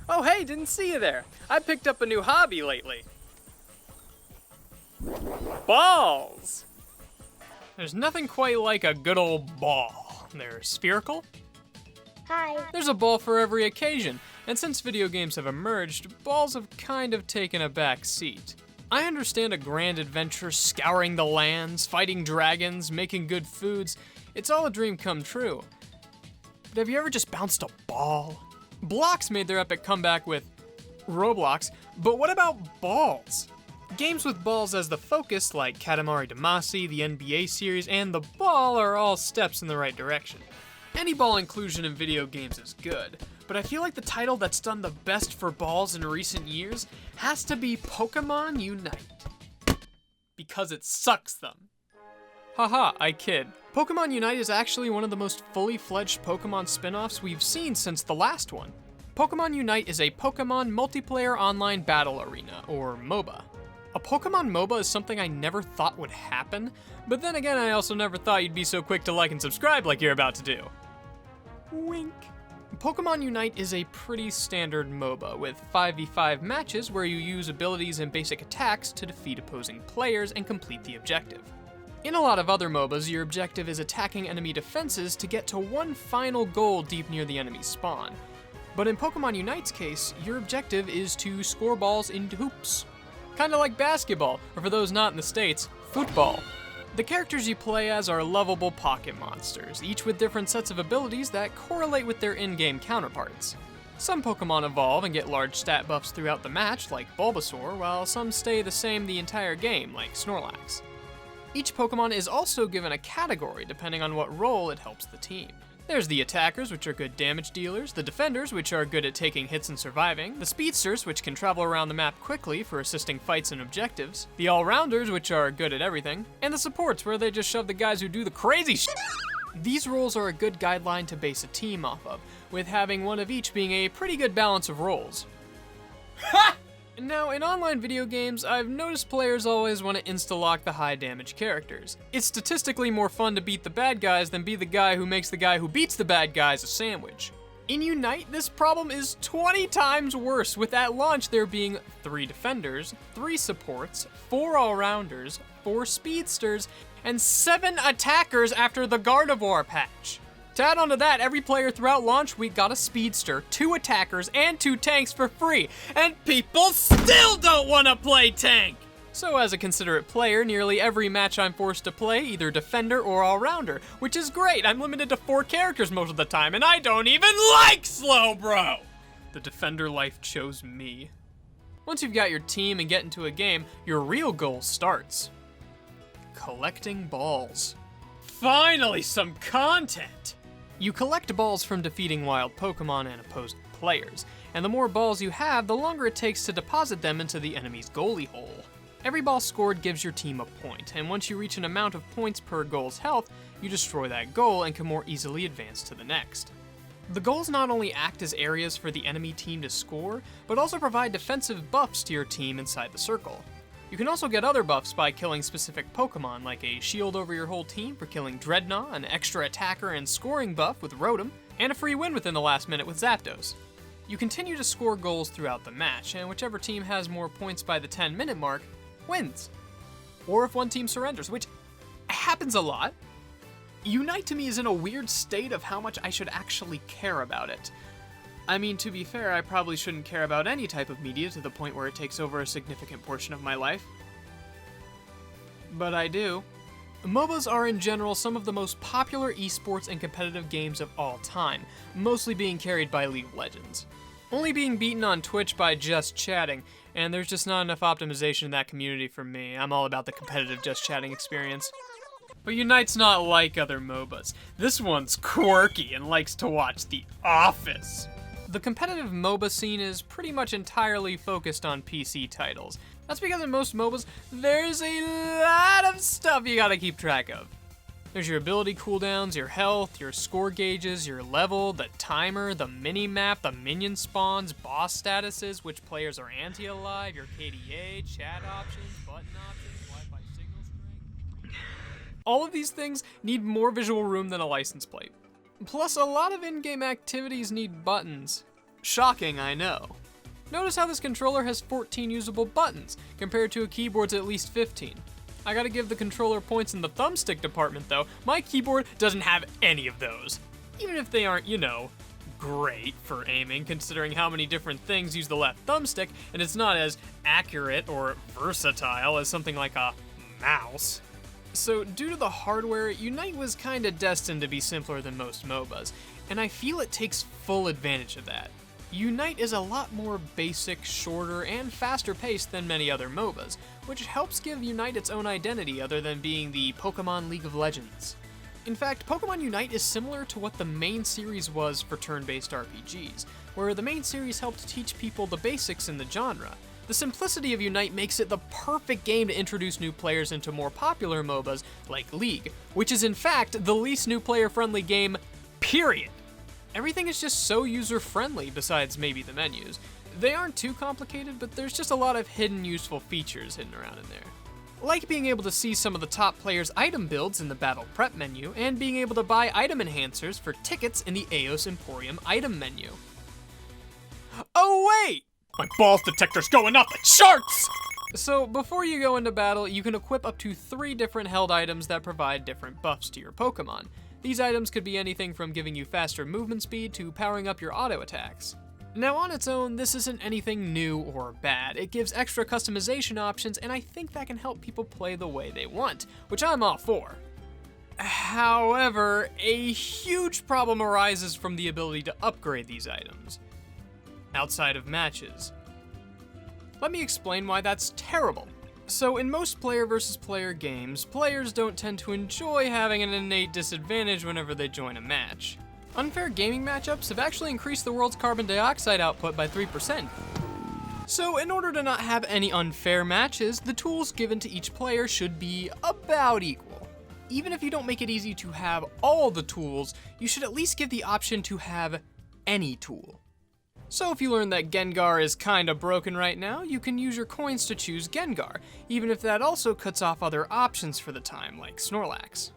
Oh hey, didn't see you there. I picked up a new hobby lately. Balls! There's nothing quite like a good old ball. They're spherical. Hi. There's a ball for every occasion, and since video games have emerged, balls have kind of taken a back seat. I understand a grand adventure, scouring the lands, fighting dragons, making good foods. It's all a dream come true. But have you ever just bounced a ball? Blocks made their epic comeback with Roblox, but what about balls? Games with balls as the focus, like Katamari Damacy, the NBA series, and the ball are all steps in the right direction. Any ball inclusion in video games is good, but I feel like the title that's done the best for balls in recent years has to be Pokemon Unite. Because it sucks them. Haha, I kid. Pokemon Unite is actually one of the most fully fledged Pokemon spin-offs we've seen since the last one. Pokemon Unite is a Pokemon multiplayer online battle arena, or MOBA. A Pokemon MOBA is something I never thought would happen, but then again I also never thought you'd be so quick to like and subscribe like you're about to do. Wink. Pokemon Unite is a pretty standard MOBA with 5v5 matches where you use abilities and basic attacks to defeat opposing players and complete the objective. In a lot of other MOBAs, your objective is attacking enemy defenses to get to one final goal deep near the enemy's spawn. But in Pokemon Unite's case, your objective is to score balls into hoops. Kinda like basketball, or for those not in the States, football. The characters you play as are lovable pocket monsters, each with different sets of abilities that correlate with their in-game counterparts. Some Pokemon evolve and get large stat buffs throughout the match, like Bulbasaur, while some stay the same the entire game, like Snorlax. Each Pokemon is also given a category depending on what role it helps the team. There's the attackers, which are good damage dealers, the defenders, which are good at taking hits and surviving, the speedsters, which can travel around the map quickly for assisting fights and objectives, the all-rounders, which are good at everything, and the supports, where they just shove the guys who do the crazy shit. These roles are a good guideline to base a team off of, with having one of each being a pretty good balance of roles. Ha! Now, in online video games, I've noticed players always want to insta-lock the high-damage characters. It's statistically more fun to beat the bad guys than be the guy who makes the guy who beats the bad guys a sandwich. In Unite, this problem is 20 times worse, with at launch there being 3 defenders, 3 supports, 4 all-rounders, 4 speedsters, and 7 attackers after the Gardevoir patch. To add on to that, every player throughout launch week got a speedster, 2 attackers, and 2 tanks for free, and people still don't want to play tank! So as a considerate player, nearly every match I'm forced to play either defender or all-rounder, which is great. I'm limited to 4 characters most of the time, and I don't even like Slowbro! The defender life chose me. Once you've got your team and get into a game, your real goal starts. Collecting balls. Finally, some content! You collect balls from defeating wild Pokemon and opposing players, and the more balls you have, the longer it takes to deposit them into the enemy's goalie hole. Every ball scored gives your team a point, and once you reach an amount of points per goal's health, you destroy that goal and can more easily advance to the next. The goals not only act as areas for the enemy team to score, but also provide defensive buffs to your team inside the circle. You can also get other buffs by killing specific Pokemon, like a shield over your whole team for killing Dreadnought, an extra attacker and scoring buff with Rotom, and a free win within the last minute with Zapdos. You continue to score goals throughout the match, and whichever team has more points by the 10-minute mark wins. Or if one team surrenders, which happens a lot. Unite to me is in a weird state of how much I should actually care about it. I mean, to be fair, I probably shouldn't care about any type of media to the point where it takes over a significant portion of my life. But I do. MOBAs are in general some of the most popular esports and competitive games of all time, mostly being carried by League of Legends. Only being beaten on Twitch by just chatting, and there's just not enough optimization in that community for me. I'm all about the competitive just chatting experience. But Unite's not like other MOBAs. This one's quirky and likes to watch The Office. The competitive MOBA scene is pretty much entirely focused on PC titles. That's because in most MOBAs, there's a lot of stuff you gotta keep track of. There's your ability cooldowns, your health, your score gauges, your level, the timer, the mini-map, the minion spawns, boss statuses, which players are anti-alive, your KDA, chat options, button options, Wi-Fi signal strength. All of these things need more visual room than a license plate. Plus, a lot of in-game activities need buttons. Shocking, I know. Notice how this controller has 14 usable buttons, compared to a keyboard's at least 15. I gotta give the controller points in the thumbstick department though. My keyboard doesn't have any of those. Even if they aren't, great for aiming, considering how many different things use the left thumbstick, and it's not as accurate or versatile as something like a mouse. So due to the hardware, Unite was kinda destined to be simpler than most MOBAs, and I feel it takes full advantage of that. Unite is a lot more basic, shorter, and faster paced than many other MOBAs, which helps give Unite its own identity other than being the Pokemon League of Legends. In fact, Pokemon Unite is similar to what the main series was for turn-based RPGs, where the main series helped teach people the basics in the genre. The simplicity of Unite makes it the perfect game to introduce new players into more popular MOBAs like League, which is in fact the least new player-friendly game, period. Everything is just so user-friendly besides maybe the menus. They aren't too complicated, but there's just a lot of hidden useful features hidden around in there. Like being able to see some of the top players' item builds in the battle prep menu, and being able to buy item enhancers for tickets in the Eos Emporium item menu. Oh wait! My balls detector's going off the charts! So before you go into battle, you can equip up to 3 different held items that provide different buffs to your Pokemon. These items could be anything from giving you faster movement speed to powering up your auto attacks. Now on its own, this isn't anything new or bad. It gives extra customization options, and I think that can help people play the way they want, which I'm all for. However, a huge problem arises from the ability to upgrade these items outside of matches. Let me explain why that's terrible. So in most player versus player games, players don't tend to enjoy having an innate disadvantage whenever they join a match. Unfair gaming matchups have actually increased the world's carbon dioxide output by 3%. So in order to not have any unfair matches, the tools given to each player should be about equal. Even if you don't make it easy to have all the tools, you should at least give the option to have any tool. So if you learn that Gengar is kinda broken right now, you can use your coins to choose Gengar, even if that also cuts off other options for the time, like Snorlax.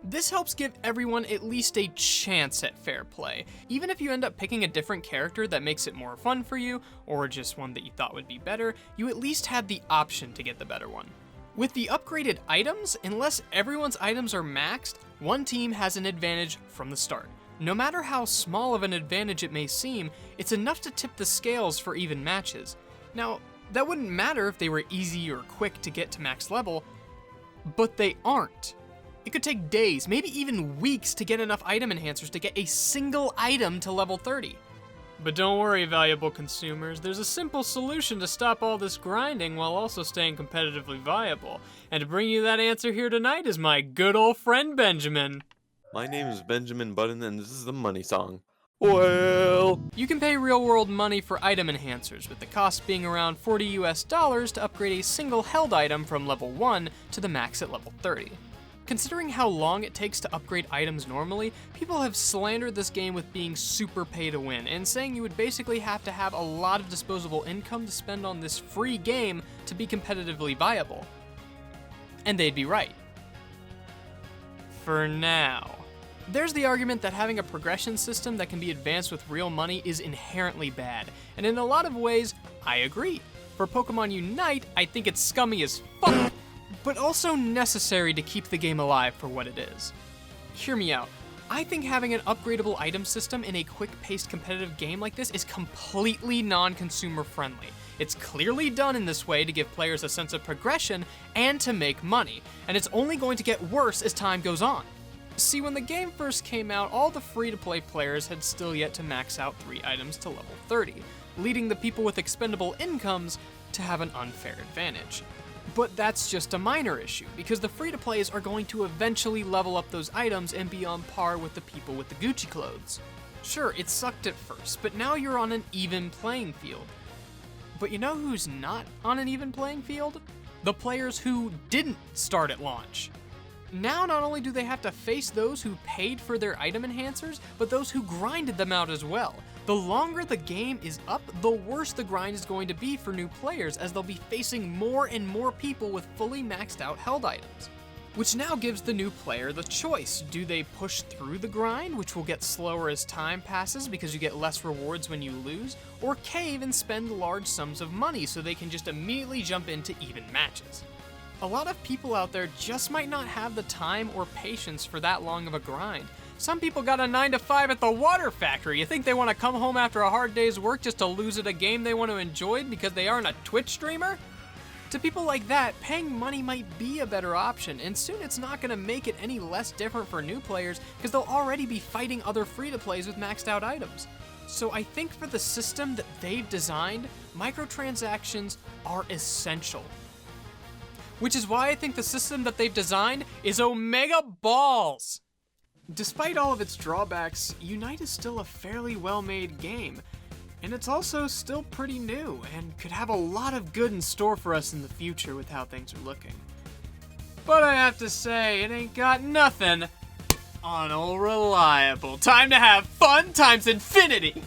This helps give everyone at least a chance at fair play. Even if you end up picking a different character that makes it more fun for you, or just one that you thought would be better, you at least had the option to get the better one. With the upgraded items, unless everyone's items are maxed, one team has an advantage from the start. No matter how small of an advantage it may seem, it's enough to tip the scales for even matches. Now, that wouldn't matter if they were easy or quick to get to max level, but they aren't. It could take days, maybe even weeks to get enough item enhancers to get a single item to level 30. But don't worry, valuable consumers, there's a simple solution to stop all this grinding while also staying competitively viable. And to bring you that answer here tonight is my good old friend Benjamin. My name is Benjamin Button, and this is the money song. Well, you can pay real-world money for item enhancers, with the cost being around $40 US to upgrade a single held item from level 1 to the max at level 30. Considering how long it takes to upgrade items normally, people have slandered this game with being super pay to win, and saying you would basically have to have a lot of disposable income to spend on this free game to be competitively viable. And they'd be right. For now. There's the argument that having a progression system that can be advanced with real money is inherently bad, and in a lot of ways, I agree. For Pokemon Unite, I think it's scummy as fuck, but also necessary to keep the game alive for what it is. Hear me out. I think having an upgradable item system in a quick-paced competitive game like this is completely non-consumer friendly. It's clearly done in this way to give players a sense of progression and to make money, and it's only going to get worse as time goes on. See, when the game first came out, all the free-to-play players had still yet to max out 3 items to level 30, leading the people with expendable incomes to have an unfair advantage. But that's just a minor issue, because the free-to-plays are going to eventually level up those items and be on par with the people with the Gucci clothes. Sure, it sucked at first, but now you're on an even playing field. But you know who's not on an even playing field? The players who didn't start at launch. Now not only do they have to face those who paid for their item enhancers, but those who grinded them out as well. The longer the game is up, the worse the grind is going to be for new players, as they'll be facing more and more people with fully maxed out held items. which now gives the new player the choice. Do they push through the grind, which will get slower as time passes because you get less rewards when you lose, or cave and spend large sums of money so they can just immediately jump into even matches? A lot of people out there just might not have the time or patience for that long of a grind. Some people got a 9 to 5 at the water factory. You think they want to come home after a hard day's work just to lose at a game they want to enjoy because they aren't a Twitch streamer? To people like that, paying money might be a better option, and soon it's not going to make it any less different for new players because they'll already be fighting other free-to-plays with maxed out items. So I think for the system that they've designed, microtransactions are essential. Which is why I think the system that they've designed is Omega Balls! Despite all of its drawbacks, Unite is still a fairly well-made game. And it's also still pretty new, and could have a lot of good in store for us in the future with how things are looking. But I have to say, it ain't got nothing on old Reliable. Time to have fun times infinity!